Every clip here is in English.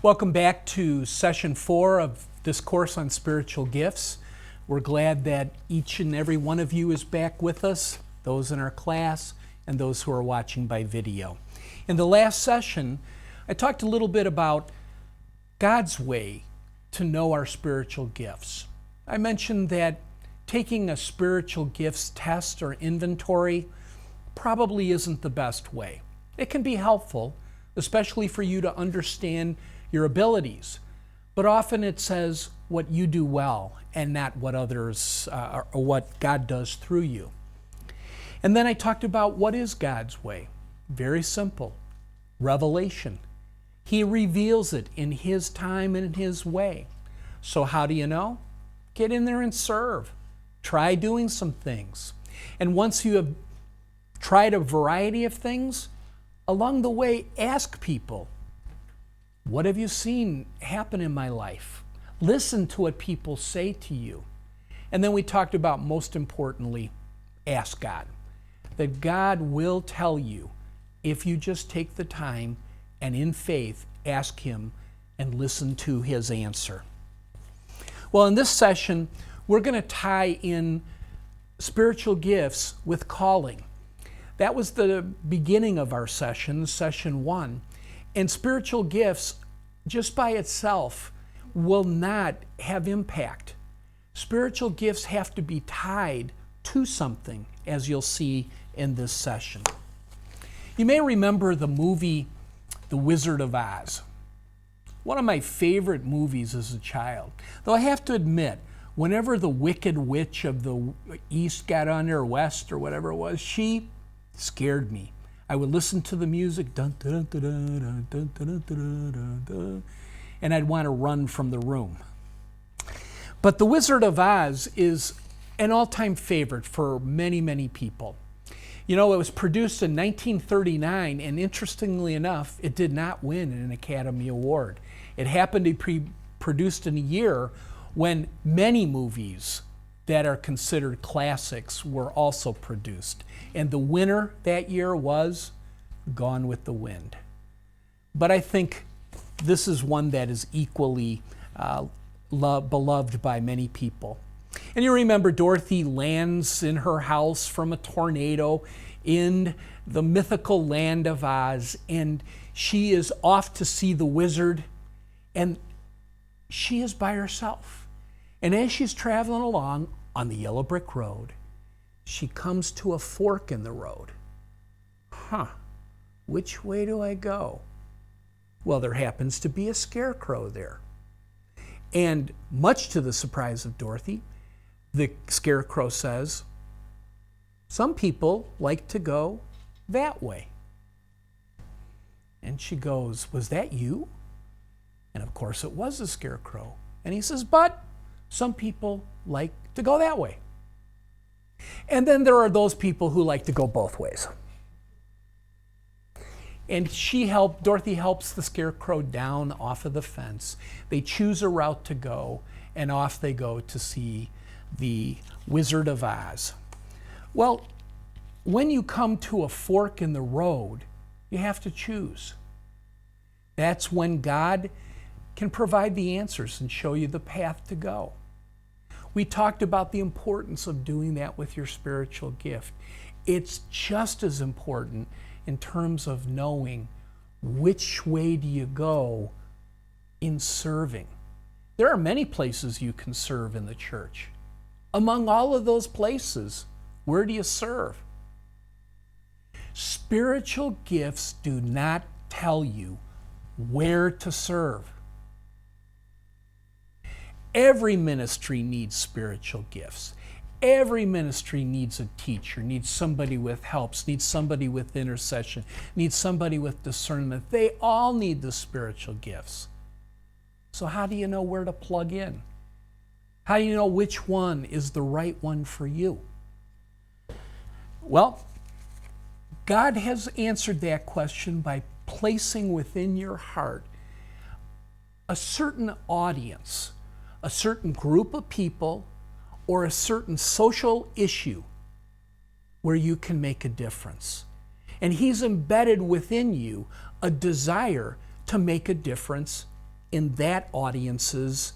Welcome back to session 4 of this course on spiritual gifts. We're glad that each and every one of you is back with us, those in our class and those who are watching by video. In the last session, I talked a little bit about God's way to know our spiritual gifts. I mentioned that taking a spiritual gifts test or inventory probably isn't the best way. It can be helpful, especially for you to understand your abilities, but often it says what you do well and not what others or what God does through you. And then I talked about what is God's way. Very simple. Revelation. He reveals it in His time and in His way. So how do you know? Get in there and serve. Try doing some things. And once you have tried a variety of things, along the way, ask people, what have you seen happen in my life? Listen to what people say to you. And then we talked about, most importantly, ask God. That God will tell you if you just take the time and in faith ask Him and listen to His answer. Well, in this session, we're going to tie in spiritual gifts with calling. That was the beginning of our session, session 1. And spiritual gifts, just by itself, will not have impact. Spiritual gifts have to be tied to something, as you'll see in this session. You may remember the movie The Wizard of Oz. One of my favorite movies as a child. Though I have to admit, whenever the Wicked Witch of the East got on there, or West, or whatever it was, she scared me. I would listen to the music, dun, dun, dun, dun, dun, dun, dun, dun, dun, dun, and I'd want to run from the room. But The Wizard of Oz is an all-time favorite for many, many people. You know, it was produced in 1939, and interestingly enough, it did not win an Academy Award. It happened to be produced in a year when many movies that are considered classics were also produced. And the winner that year was Gone with the Wind. But I think this is one that is equally beloved by many people. And you remember Dorothy lands in her house from a tornado in the mythical land of Oz, and she is off to see the wizard, and she is by herself. And as she's traveling along on the yellow brick road, she comes to a fork in the road. Which way do I go? Well, there happens to be a scarecrow there. And much to the surprise of Dorothy, the scarecrow says, some people like to go that way. And she goes, was that you? And of course it was the scarecrow. And he says, but some people like to go that way. And then there are those people who like to go both ways. And Dorothy helps the scarecrow down off of the fence. They choose a route to go, and off they go to see the Wizard of Oz. Well, when you come to a fork in the road, you have to choose. That's when God can provide the answers and show you the path to go. We talked about the importance of doing that with your spiritual gift. It's just as important in terms of knowing which way do you go in serving. There are many places you can serve in the church. Among all of those places, where do you serve? Spiritual gifts do not tell you where to serve. Every ministry needs spiritual gifts. Every ministry needs a teacher, needs somebody with helps, needs somebody with intercession, needs somebody with discernment. They all need the spiritual gifts. So how do you know where to plug in? How do you know which one is the right one for you? Well, God has answered that question by placing within your heart a certain audience, a certain group of people, or a certain social issue where you can make a difference. And He's embedded within you a desire to make a difference in that audience's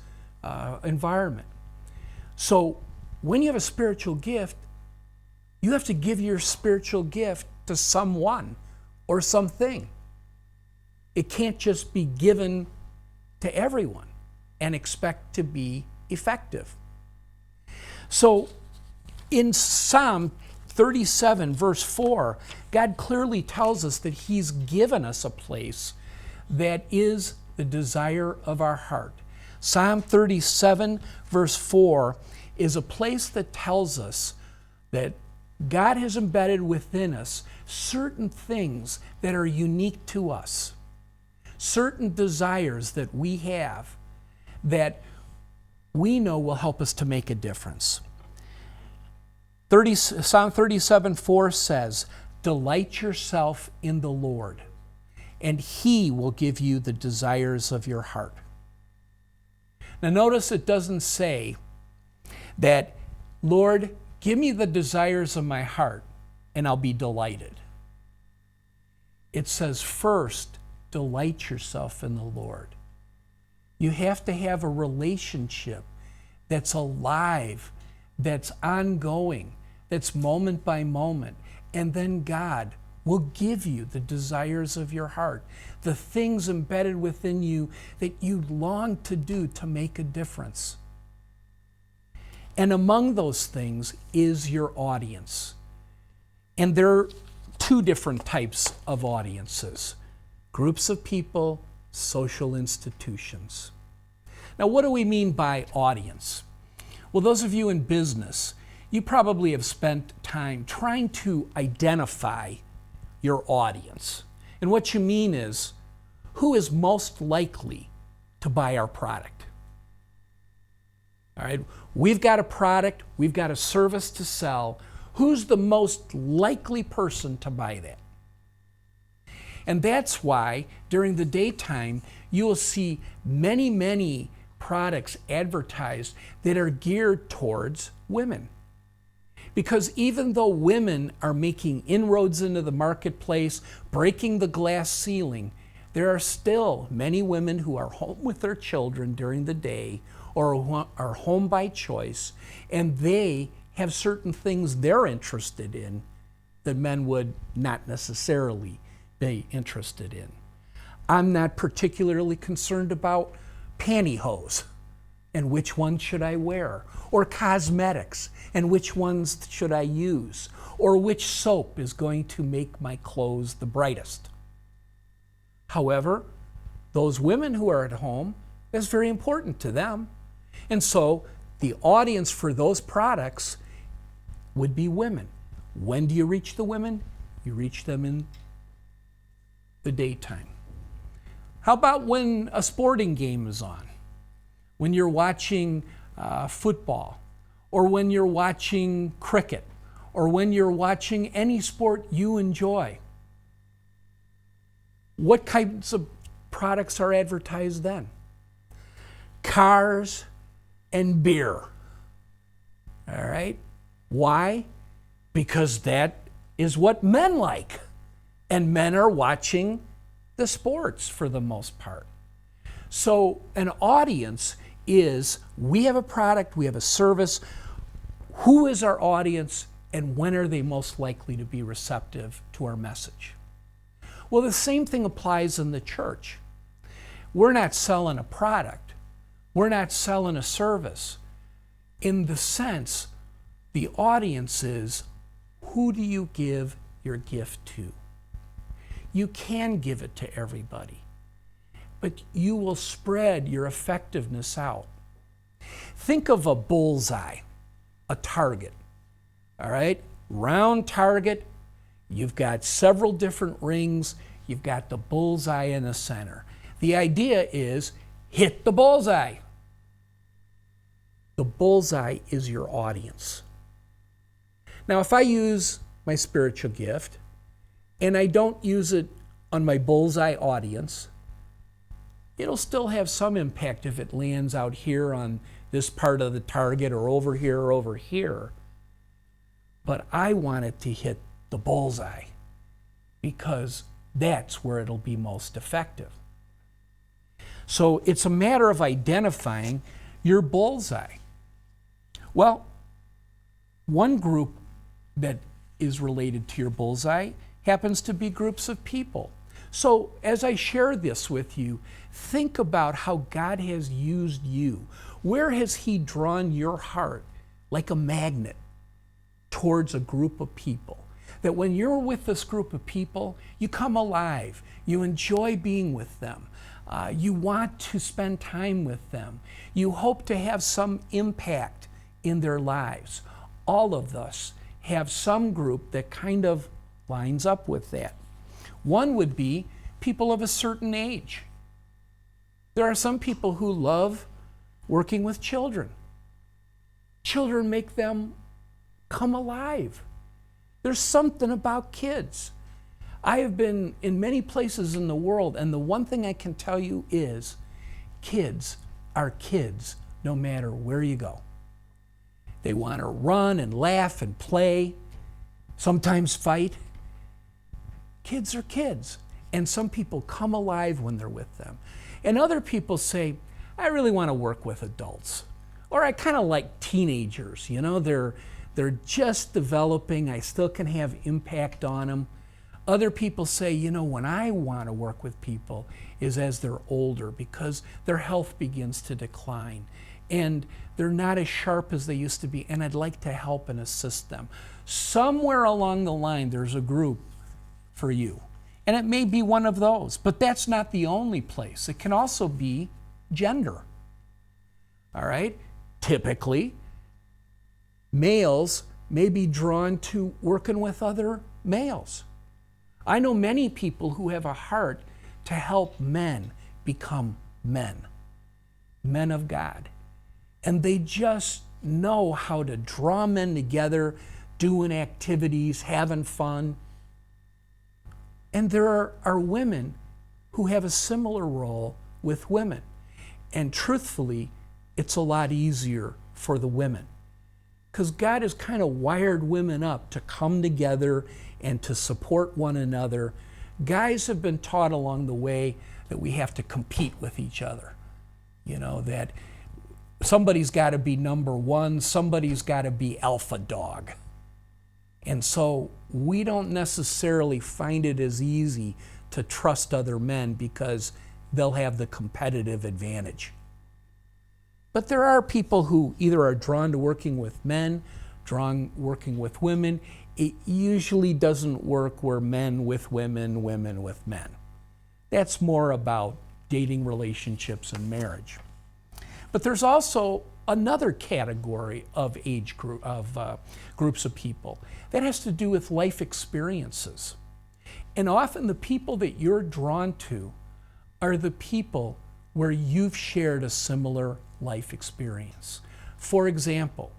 environment. So when you have a spiritual gift, you have to give your spiritual gift to someone or something. It can't just be given to everyone and expect to be effective. So in Psalm 37, verse 4, God clearly tells us that He's given us a place that is the desire of our heart. Psalm 37, verse 4, is a place that tells us that God has embedded within us certain things that are unique to us, certain desires that we have that we know will help us to make a difference. Psalm 37, 4 says, "Delight yourself in the Lord, and He will give you the desires of your heart." Now notice it doesn't say that, "Lord, give me the desires of my heart, and I'll be delighted." It says, first, delight yourself in the Lord. You have to have a relationship that's alive, that's ongoing, that's moment by moment. And then God will give you the desires of your heart, the things embedded within you that you long to do to make a difference. And among those things is your audience. And there are two different types of audiences: groups of people, social institutions. Now, what do we mean by audience? Well, those of you in business, you probably have spent time trying to identify your audience. And what you mean is, who is most likely to buy our product? All right, we've got a product, we've got a service to sell. Who's the most likely person to buy that? And that's why during the daytime, you will see many, many products advertised that are geared towards women. Because even though women are making inroads into the marketplace, breaking the glass ceiling, there are still many women who are home with their children during the day or who are home by choice, and they have certain things they're interested in that men would not necessarily be interested in. I'm not particularly concerned about pantyhose and which ones should I wear, or cosmetics and which ones should I use, or which soap is going to make my clothes the brightest. However, those women who are at home, that's very important to them. And so the audience for those products would be women. When do you reach the women? You reach them in the daytime. How about when a sporting game is on? When you're watching football, or when you're watching cricket, or when you're watching any sport you enjoy. What kinds of products are advertised then? Cars and beer. All right? Why? Because that is what men like. And men are watching the sports for the most part. So an audience is, we have a product, we have a service. Who is our audience, and when are they most likely to be receptive to our message? Well, the same thing applies in the church. We're not selling a product. We're not selling a service. In the sense, the audience is, who do you give your gift to? You can give it to everybody, but you will spread your effectiveness out. Think of a bullseye, a target, all right? Round target, you've got several different rings, you've got the bullseye in the center. The idea is, hit the bullseye. The bullseye is your audience. Now, if I use my spiritual gift, and I don't use it on my bullseye audience, it'll still have some impact if it lands out here on this part of the target, or over here or over here. But I want it to hit the bullseye because that's where it'll be most effective. So it's a matter of identifying your bullseye. Well, one group that is related to your bullseye happens to be groups of people. So as I share this with you, think about how God has used you. Where has He drawn your heart like a magnet towards a group of people? That when you're with this group of people, you come alive. You enjoy being with them. You want to spend time with them. You hope to have some impact in their lives. All of us have some group that kind of lines up with that. One would be people of a certain age. There are some people who love working with children. Children make them come alive. There's something about kids. I have been in many places in the world, and the one thing I can tell you is kids are kids no matter where you go. They want to run and laugh and play, sometimes fight. Kids are kids, and some people come alive when they're with them. And other people say, I really want to work with adults. Or I kind of like teenagers, you know, they're just developing, I still can have impact on them. Other people say, you know, when I want to work with people is as they're older because their health begins to decline and they're not as sharp as they used to be, and I'd like to help and assist them. Somewhere along the line, there's a group for you. And it may be one of those, but that's not the only place. It can also be gender. All right? Typically, males may be drawn to working with other males. I know many people who have a heart to help men become men of God. And they just know how to draw men together, doing activities, having fun. And there are women who have a similar role with women. And truthfully, it's a lot easier for the women because God has kind of wired women up to come together and to support one another. Guys have been taught along the way that we have to compete with each other. You know, that somebody's got to be number one, somebody's got to be alpha dog. And so we don't necessarily find it as easy to trust other men because they'll have the competitive advantage. But there are people who either are drawn to working with men, working with women. It usually doesn't work where men with women, women with men. That's more about dating relationships and marriage. But there's also another category of groups of people that has to do with life experiences. And often the people that you're drawn to are the people where you've shared a similar life experience. For example,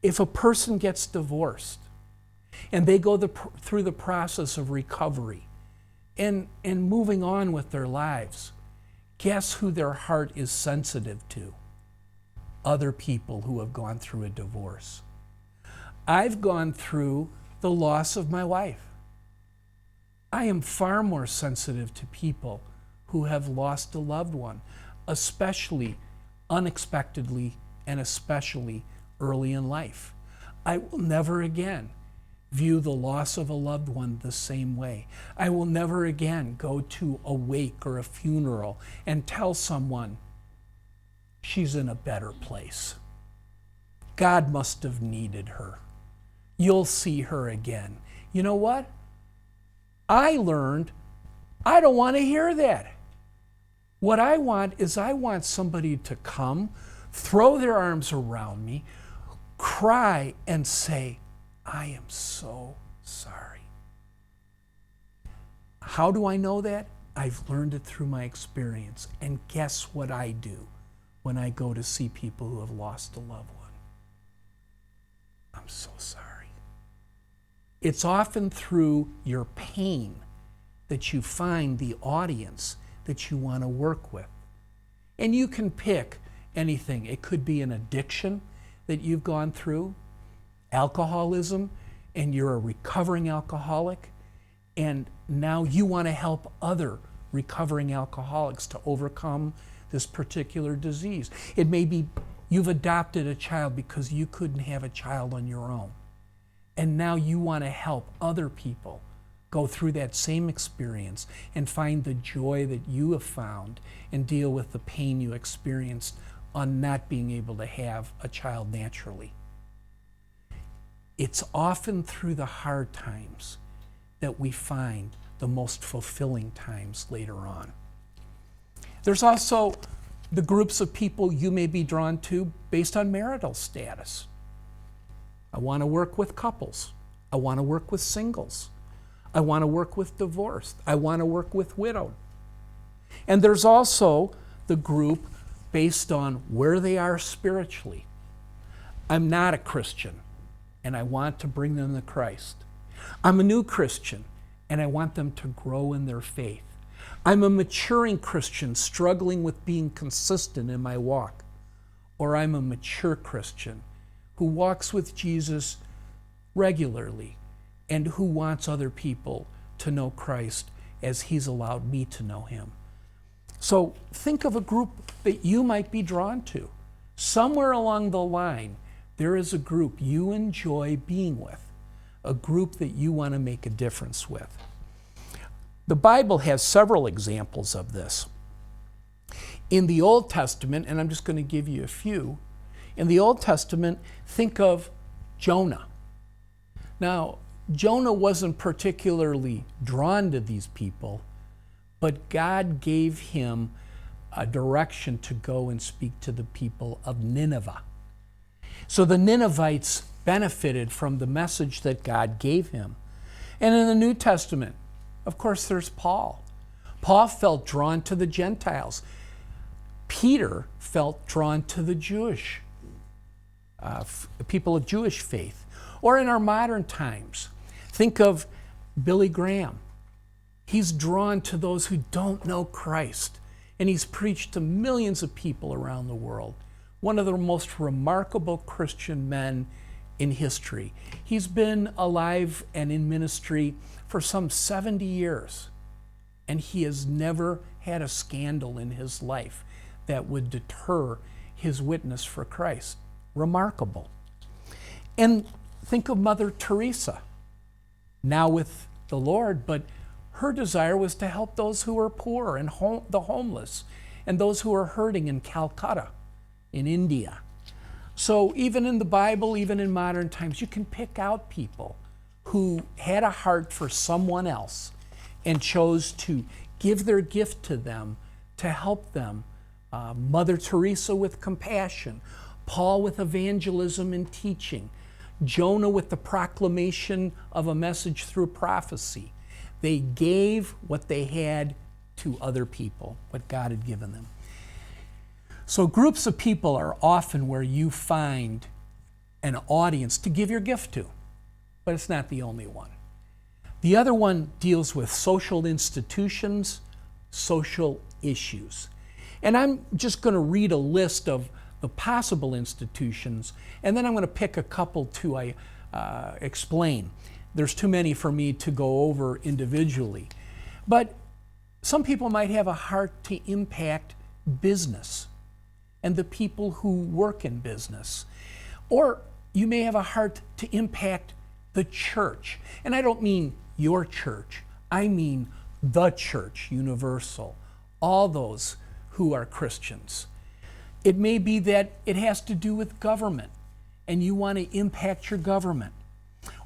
if a person gets divorced and they go through the process of recovery and moving on with their lives, guess who their heart is sensitive to? Other people who have gone through a divorce. I've gone through the loss of my wife. I am far more sensitive to people who have lost a loved one, especially unexpectedly and especially early in life. I will never again view the loss of a loved one the same way. I will never again go to a wake or a funeral and tell someone, she's in a better place. God must have needed her. You'll see her again. You know what? I learned I don't want to hear that. What I want is I want somebody to come, throw their arms around me, cry, and say, I am so sorry. How do I know that? I've learned it through my experience. And guess what I do when I go to see people who have lost a loved one? I'm so sorry. It's often through your pain that you find the audience that you want to work with. And you can pick anything. It could be an addiction that you've gone through, alcoholism, and you're a recovering alcoholic, and now you want to help other recovering alcoholics to overcome this particular disease. It may be you've adopted a child because you couldn't have a child on your own. And now you want to help other people go through that same experience and find the joy that you have found and deal with the pain you experienced on not being able to have a child naturally. It's often through the hard times that we find the most fulfilling times later on. There's also the groups of people you may be drawn to based on marital status. I want to work with couples. I want to work with singles. I want to work with divorced. I want to work with widowed. And there's also the group based on where they are spiritually. I'm not a Christian, and I want to bring them to Christ. I'm a new Christian, and I want them to grow in their faith. I'm a maturing Christian struggling with being consistent in my walk. Or I'm a mature Christian who walks with Jesus regularly and who wants other people to know Christ as He's allowed me to know Him. So think of a group that you might be drawn to. Somewhere along the line, there is a group you enjoy being with, a group that you want to make a difference with. The Bible has several examples of this. In the Old Testament, and I'm just going to give you a few, in the Old Testament, think of Jonah. Now, Jonah wasn't particularly drawn to these people, but God gave him a direction to go and speak to the people of Nineveh. So the Ninevites benefited from the message that God gave him. And in the New Testament, of course, there's Paul. Paul felt drawn to the Gentiles. Peter felt drawn to the Jewish, people of Jewish faith. Or in our modern times, think of Billy Graham. He's drawn to those who don't know Christ, and he's preached to millions of people around the world. One of the most remarkable Christian men in history. He's been alive and in ministry for some 70 years, and he has never had a scandal in his life that would deter his witness for Christ. Remarkable. And think of Mother Teresa, now with the Lord, but her desire was to help those who were poor and the homeless and those who are hurting in Calcutta, in India. So even in the Bible, even in modern times, you can pick out people who had a heart for someone else and chose to give their gift to them to help them. Mother Teresa with compassion, Paul with evangelism and teaching, Jonah with the proclamation of a message through prophecy. They gave what they had to other people, what God had given them. So groups of people are often where you find an audience to give your gift to, but it's not the only one. The other one deals with social institutions, social issues. And I'm just going to read a list of the possible institutions, and then I'm going to pick a couple to explain. There's too many for me to go over individually. But some people might have a heart to impact business and the people who work in business. Or you may have a heart to impact the church. And I don't mean your church. I mean the church, universal. All those who are Christians. It may be that it has to do with government, and you want to impact your government.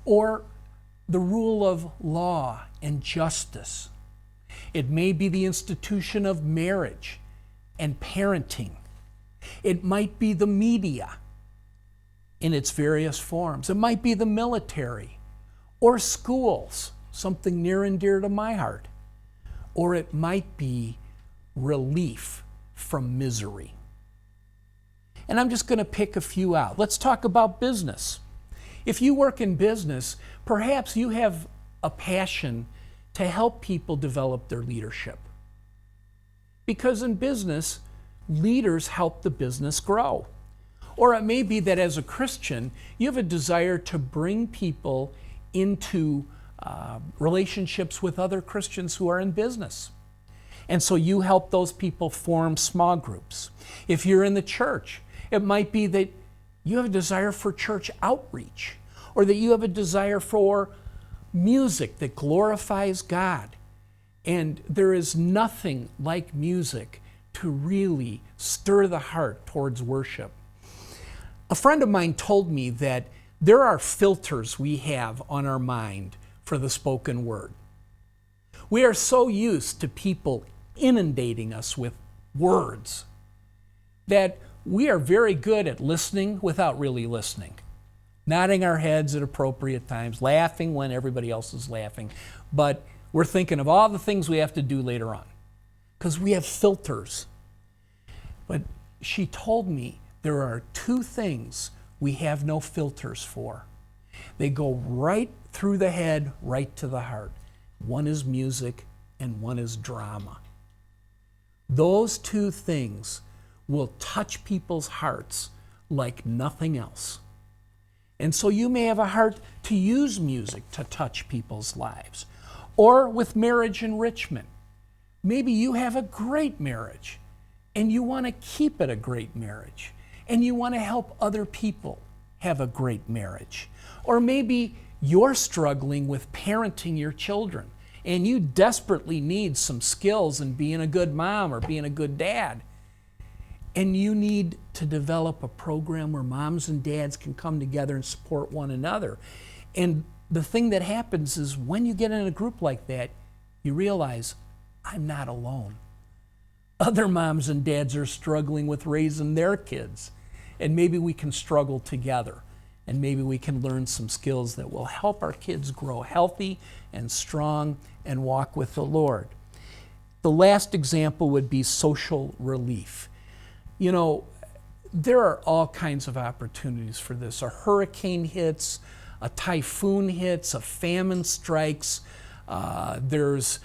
Or the rule of law and justice. It may be the institution of marriage and parenting. It might be the media in its various forms. It might be the military or schools, something near and dear to my heart. Or it might be relief from misery. And I'm just going to pick a few out. Let's talk about business. If you work in business, perhaps you have a passion to help people develop their leadership. Because in business, leaders help the business grow. Or it may be that as a Christian, you have a desire to bring people into relationships with other Christians who are in business. And so you help those people form small groups. If you're in the church, it might be that you have a desire for church outreach, or that you have a desire for music that glorifies God. And there is nothing like music to really stir the heart towards worship. A friend of mine told me that there are filters we have on our mind for the spoken word. We are so used to people inundating us with words that we are very good at listening without really listening, nodding our heads at appropriate times, laughing when everybody else is laughing, but we're thinking of all the things we have to do later on because we have filters. But she told me there are two things we have no filters for. They go right through the head, right to the heart. One is music and one is drama. Those two things will touch people's hearts like nothing else. And so you may have a heart to use music to touch people's lives. Or with marriage enrichment. Maybe you have a great marriage and you want to keep it a great marriage, and you want to help other people have a great marriage. Or maybe you're struggling with parenting your children and you desperately need some skills in being a good mom or being a good dad. And you need to develop a program where moms and dads can come together and support one another. And the thing that happens is when you get in a group like that, you realize, I'm not alone. Other moms and dads are struggling with raising their kids. And maybe we can struggle together. And maybe we can learn some skills that will help our kids grow healthy and strong and walk with the Lord. The last example would be social relief. You know, there are all kinds of opportunities for this. A hurricane hits, a typhoon hits, a famine strikes, there's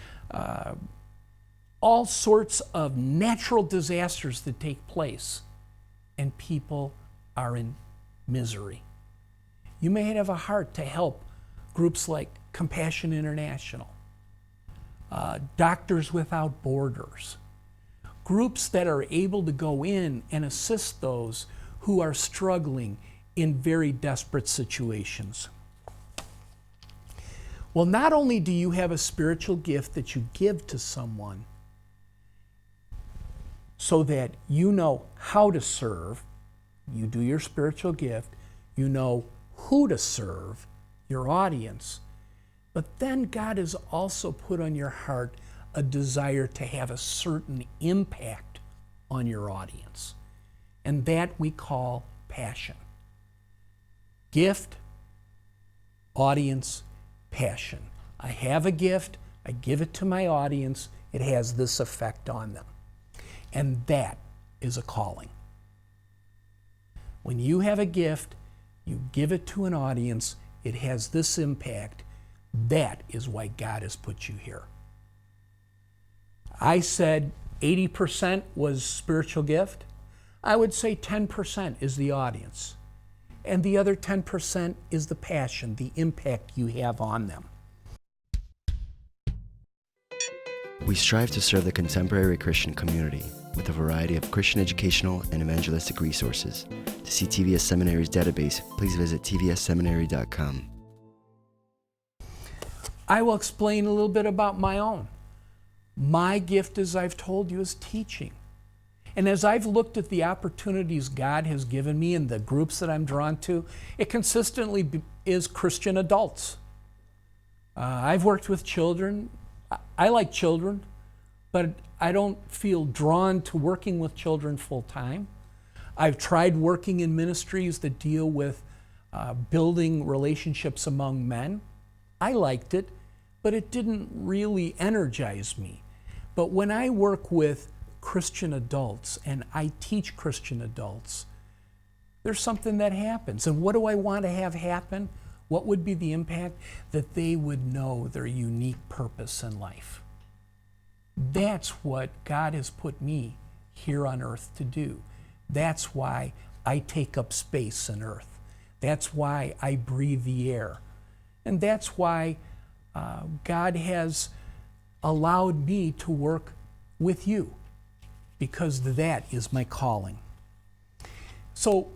all sorts of natural disasters that take place, and people are in misery. You may have a heart to help groups like Compassion International, Doctors Without Borders, groups that are able to go in and assist those who are struggling in very desperate situations. Well, not only do you have a spiritual gift that you give to someone so that you know how to serve, you do your spiritual gift, you know who to serve, your audience, but then God has also put on your heart a desire to have a certain impact on your audience. And that we call passion. Gift, audience, passion. I have a gift, I give it to my audience, it has this effect on them. And that is a calling. When you have a gift, you give it to an audience, it has this impact. That is why God has put you here. I said 80% was spiritual gift. I would say 10% is the audience. And the other 10% is the passion, the impact you have on them. We strive to serve the contemporary Christian community with a variety of Christian educational and evangelistic resources. To see TVS Seminary's database, please visit tvsseminary.com. I will explain a little bit about my own. My gift, as I've told you, is teaching. And as I've looked at the opportunities God has given me and the groups that I'm drawn to, it consistently is Christian adults. I've worked with children. I like children, but I don't feel drawn to working with children full time. I've tried working in ministries that deal with building relationships among men. I liked it, but it didn't really energize me. But when I work with Christian adults and I teach Christian adults, there's something that happens. And what do I want to have happen? What would be the impact? That they would know their unique purpose in life. That's what God has put me here on earth to do. That's why I take up space on earth. That's why I breathe the air. And that's why God has allowed me to work with you, because that is my calling. So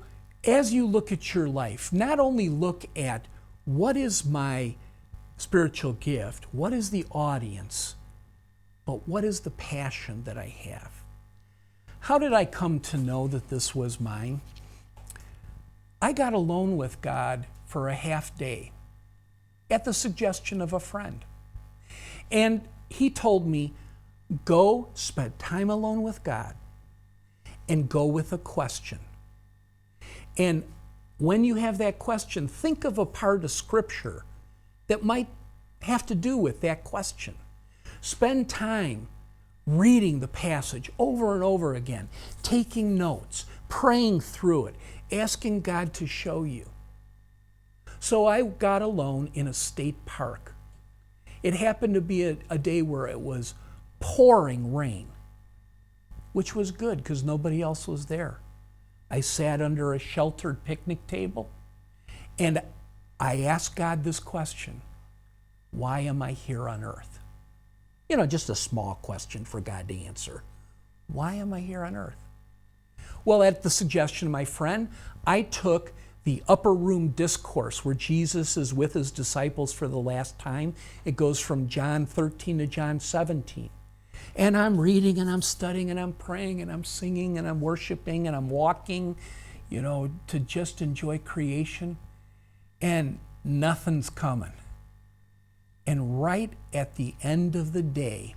as you look at your life, not only look at what is my spiritual gift, what is the audience, but what is the passion that I have? How did I come to know that this was mine? I got alone with God for a half day at the suggestion of a friend. And he told me, go spend time alone with God and go with a question. And when you have that question, think of a part of Scripture that might have to do with that question. Spend time reading the passage over and over again, taking notes, praying through it, asking God to show you. So I got alone in a state park. It happened to be a day where it was pouring rain, which was good because nobody else was there. I sat under a sheltered picnic table and I asked God this question: why am I here on earth? You know, just a small question for God to answer. Why am I here on earth? Well, at the suggestion of my friend, I took the upper room discourse where Jesus is with his disciples for the last time. It goes from John 13 to John 17. And I'm reading and I'm studying and I'm praying and I'm singing and I'm worshiping and I'm walking, you know, to just enjoy creation. And nothing's coming. And right at the end of the day,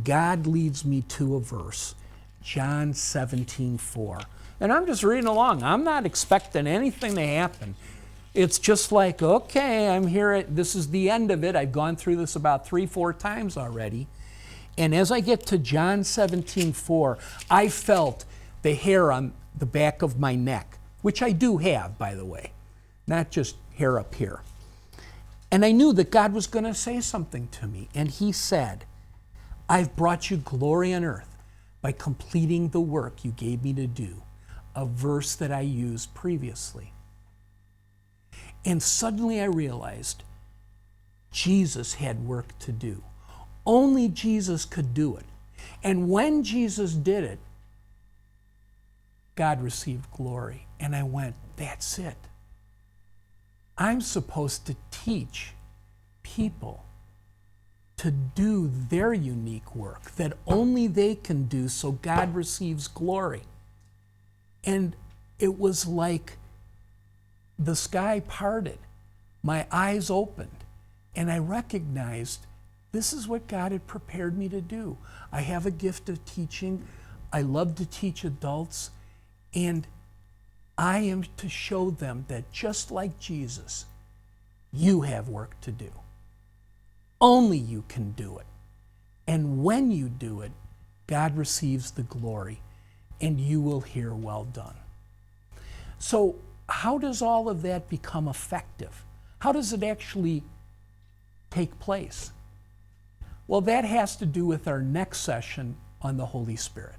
God leads me to a verse, John 17:4. And I'm just reading along. I'm not expecting anything to happen. It's just like, okay, I'm here. This is the end of it. I've gone through this about 3-4 times already. And as I get to John 17:4, I felt the hair on the back of my neck, which I do have, by the way, not just hair up here. And I knew that God was going to say something to me. And he said, I've brought you glory on earth by completing the work you gave me to do, a verse that I used previously. And suddenly I realized Jesus had work to do. Only Jesus could do it. And when Jesus did it, God received glory. And I went, that's it. I'm supposed to teach people to do their unique work that only they can do so God receives glory. And it was like the sky parted, my eyes opened, and I recognized this is what God had prepared me to do. I have a gift of teaching. I love to teach adults, and I am to show them that just like Jesus, you have work to do. Only you can do it. And when you do it, God receives the glory, and you will hear, well done. So how does all of that become effective? How does it actually take place? Well, that has to do with our next session on the Holy Spirit.